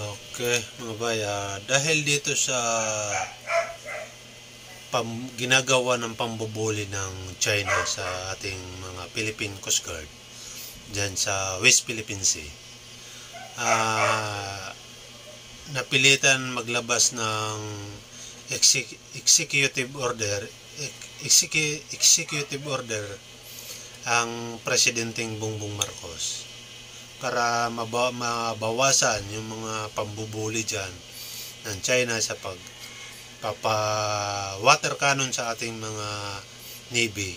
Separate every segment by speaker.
Speaker 1: Okay, mga bay, dahil dito sa ginagawa ng pambubuli ng China sa ating mga Philippine Coast Guard dyan sa West Philippine Sea, napilitan maglabas ng executive order ang Presidenteng Bongbong Marcos para mabawasan yung mga pambubuli dyan ng China sa water cannon sa ating mga Navy,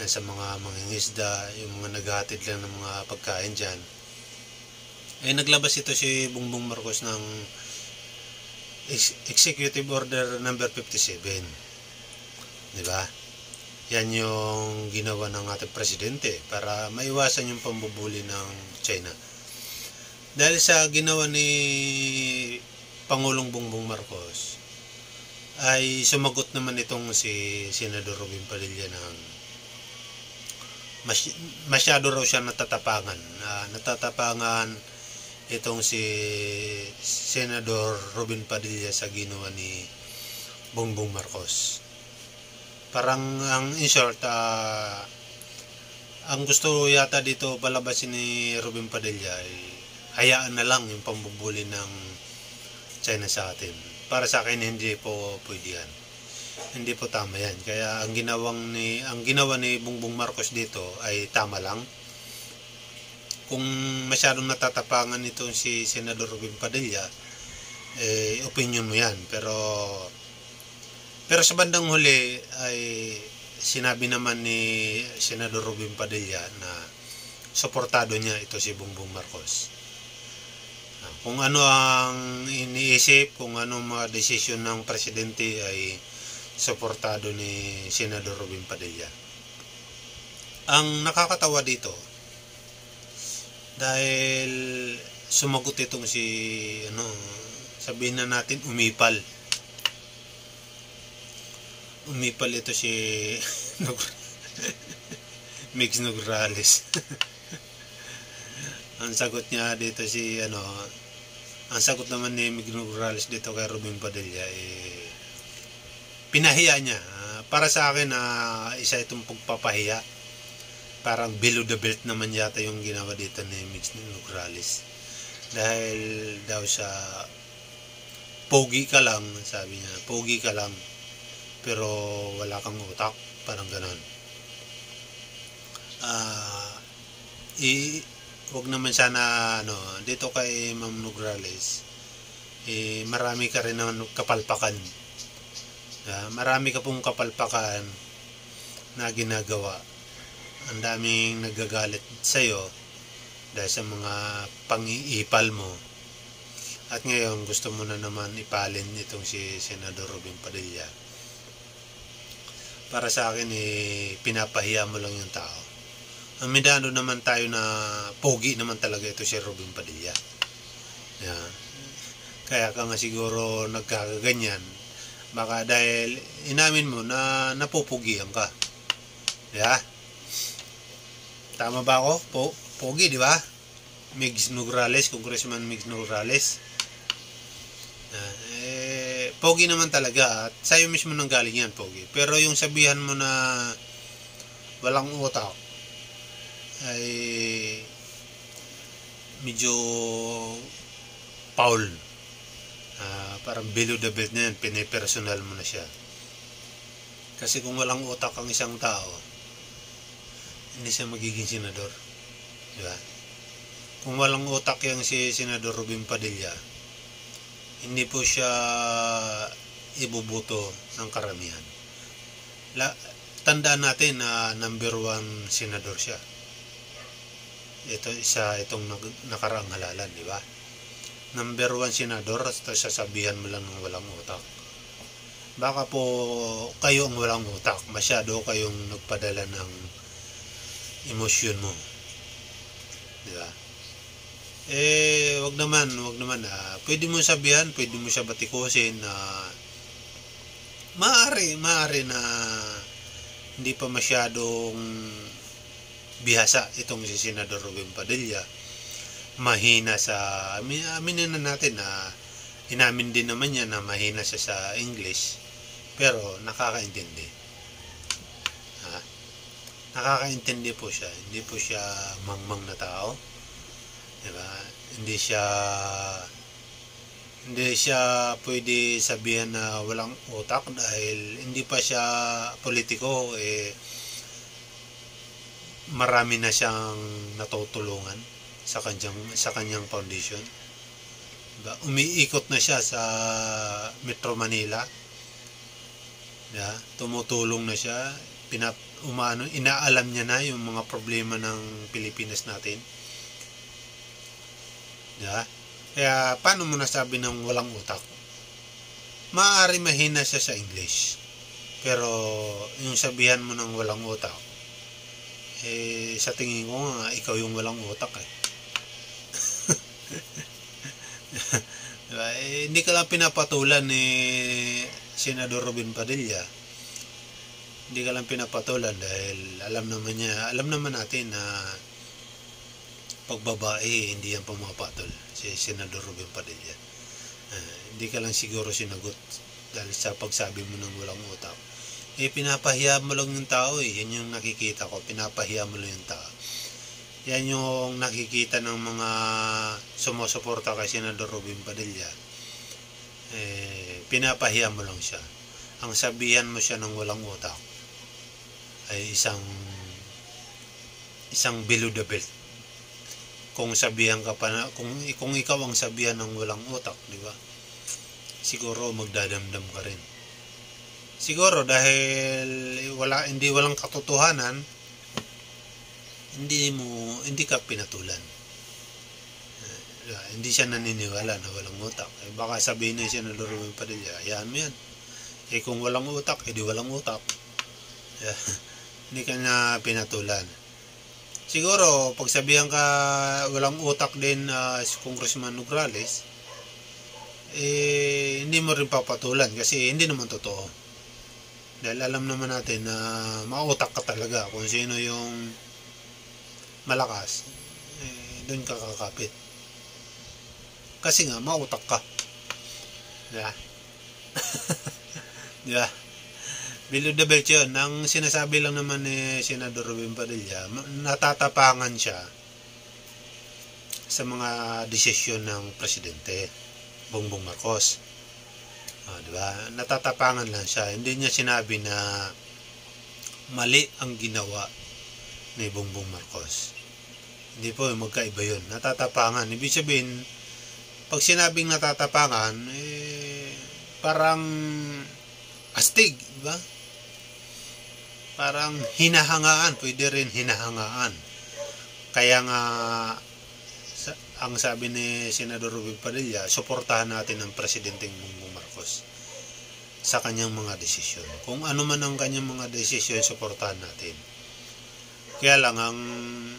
Speaker 1: sa mga mangingisda, yung mga naghahatid lang ng mga pagkain dyan. Naglabas ito si Bongbong Marcos ng Executive Order number 57. Diba? Yan yung ginawa ng ating presidente para maiwasan yung pambubuli ng China. Dahil sa ginawa ni Pangulong Bongbong Marcos, ay sumagot naman itong si Senador Robin Padilla ng masyado raw siya natatapangan itong si Senador Robin Padilla sa ginawa ni Bongbong Marcos. Parang in short, ang gusto yata dito palabasin ni Robin Padilla ay hayaan na lang yung pambubuli ng China sa atin. Para sa akin hindi po pwede yan. Hindi po tama yan. Kaya ang ginawa ni Bongbong Marcos dito ay tama lang. Kung masyadong natatapangan nito si Senador Robin Padilla, opinion mo yan. Pero sa bandang huli ay sinabi naman ni Senador Robin Padilla na suportado niya ito si Bongbong Marcos. Kung ano ang iniisip, kung ano mga desisyon ng presidente ay suportado ni Senador Robin Padilla. Ang nakakatawa dito, dahil sumagot itong sabihin na natin umipal ito si Mix Nograles. Ang sagot niya dito ang sagot naman ni Mix Nograles dito kay Robin Padilla pinahiya niya. Para sa akin isa itong pagpapahiya. Parang below the belt naman yata yung ginawa dito ni Mix Nograles. Dahil daw sa pogi ka lang, sabi niya, pogi ka lang pero wala kang utak, parang ganon. Wag naman sana dito kay Ma'am Nograles, marami ka rin naman kapalpakan. Marami ka pong kapalpakan na ginagawa. Ang daming nagagalit sa'yo dahil sa mga pang-iipal mo. At ngayon gusto mo na naman ipalin itong si Senador Robin Padilla. Para sa akin pinapahiya mo lang yung tao. Amindado naman tayo na pogi naman talaga ito si Robin Padilla. Kaya ka nga siguro nagkakaganyan. Baka dahil inamin mo na napupugian ka. Tama ba ako? Pogi, di ba? Mix Nograles, Congressman Mix Nograles. Pogi naman talaga at sa'yo mismo nang galing yan, pogi. Pero yung sabihan mo na walang utak ay medyo foul. Parang below the belt na yan, pinipersonal mo na siya. Kasi kung walang utak ang isang tao, hindi siya magiging senador. Diba? Kung walang utak yung si Senador Robin Padilla, hindi po siya ibubuto ng karamihan. Tandaan natin na number 1 senador siya. Itong nakaraang halalan, di ba? Number 1 senador, sasabihan mo lang ng walang utak. Baka po kayo ang walang utak. Masyado kayong nagpadala ng emosyon mo. Di ba? Wag naman. Pwede mo sabihan, pwede mo siya batikusin na maaari na hindi pa masyadong bihasa itong si Senador Robin Padilla. mahina sa, aminin na natin na inamin din naman niya na mahina siya sa English, pero nakakaintindi. Nakakaintindi po siya, hindi po siya mangmang na tao, diba? Hindi siya pwede sabihan na walang utak dahil hindi pa siya politiko, marami na siyang natutulungan sa kanyang foundation. Diba? Umiikot na siya sa Metro Manila. Diba? Tumutulong na siya, inaalam niya na yung mga problema ng Pilipinas natin. Diba? Kaya paano mo nasabi ng walang utak? Maaari mahina siya sa English, pero yung sabihan mo ng walang utak, sa tingin ko nga ikaw yung walang utak diba? Hindi ka lang pinapatulan ni Senador Robin Padilla. Hindi ka lang pinapatulan dahil alam naman natin na pag babae hindi yan pumapatol si Senador Robin Padilla. Hindi ka lang siguro sinagot dahil sa pagsabi mo ng walang utak. Pinapahiya mo lang yung tao yan yung nakikita ko, pinapahiya mo lang yung tao. Yan yung nakikita ng mga sumusuporta kay Senador Robin Padilla. Pinapahiya mo lang siya. Ang sabihan mo siya ng walang utak ay isang below the belt. Kung sabihan ka pa na, kung ikaw ang sabihan ng walang utak, di ba? Siguro magdadamdam ka rin. Siguro dahil walang katotohanan, hindi ka pinatulan. Hindi siya naniniwala na walang utak. Baka sabihin na siya na Robin Padilla, hayaan mo yan. Kung walang utak, di walang utak. Hindi ka na pinatulan. Siguro, pag sabihan ka walang utak din si Congressman Nograles, hindi mo rin papatulan kasi hindi naman totoo. Dahil alam naman natin na mautak ka talaga. Kung sino yung malakas, doon ka kakapit. Kasi nga, mautak ka. Diba? Diba? Below the belt yun. Ang sinasabi lang naman ni Senador Robin Padilla, natatapangan siya sa mga desisyon ng Presidente Bongbong Marcos. Diba? Natatapangan lang siya. Hindi niya sinabi na mali ang ginawa ni Bongbong Marcos. Hindi po, magkaiba yun. Natatapangan. Ibig sabihin, pag sinabing natatapangan, parang astig, diba? Parang hinahangaan. Pwede rin hinahangaan. Kaya nga, ang sabi ni Senador Robin Padilla, suportahan natin ang Presidenteng Bongbong Marcos sa kanyang mga desisyon. Kung ano man ang kanyang mga desisyon, suportahan natin. Kaya lang, ang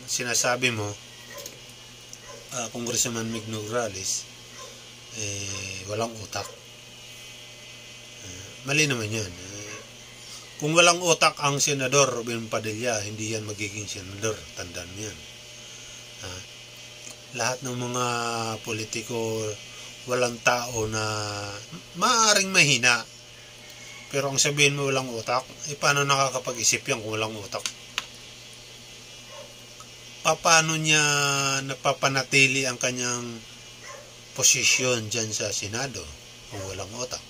Speaker 1: sinasabi mo, Congressman Mig Nograles, walang utak. Mali naman yan. Kung walang utak ang Senador Robin Padilla, hindi yan magiging senador. Tandaan mo yan. Lahat ng mga politiko, walang tao na maaaring mahina. Pero ang sabihin mo walang utak, paano nakakapag-isip yan kung walang utak? Paano niya napapanatili ang kanyang posisyon dyan sa Senado kung walang utak?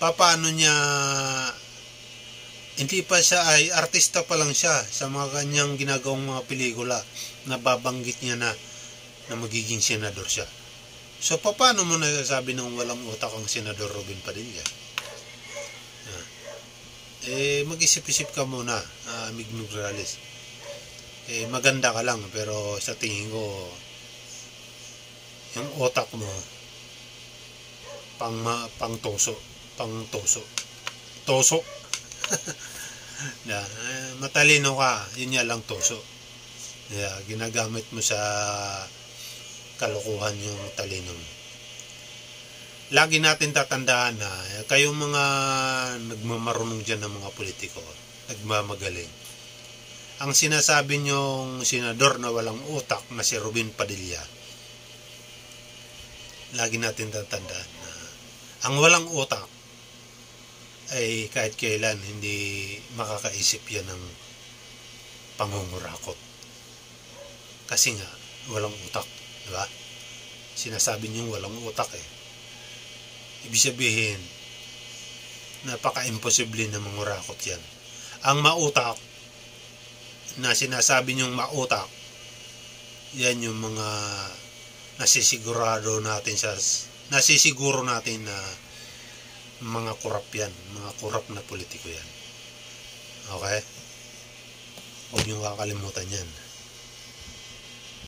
Speaker 1: Paano niya, hindi pa siya ay artista pa lang siya sa mga kanyang ginagawang mga pelikula, nababanggit niya na magiging senador siya. So paano mo nasasabi ng walang utak ang Senador Robin Padilla? Mag-isip-isip ka muna, Mig Nograles. Maganda ka lang, pero sa tingin ko yung utak mo pang toso matalino ka, yun nga lang toso. Ginagamit mo sa kalokohan yung talino mo. Lagi natin tatandaan na kayong mga nagmamarunong dyan ng mga politiko, nagmamagaling, Ang sinasabi niyong senador na walang utak na si Robin Padilla, lagi natin tatandaan na ang walang utak ay kahit kailan hindi makakaisip yan ng pangungurakot. Kasi nga, walang utak. Diba? Sinasabi niyong walang utak eh. Ibig sabihin, napaka-imposible na mangurakot yan. Ang mautak, na sinasabi niyong mautak, yan yung mga nasisiguro natin na mga kurap yan, mga kurap na politiko yan. Okay? Huwag niyong kakalimutan yan.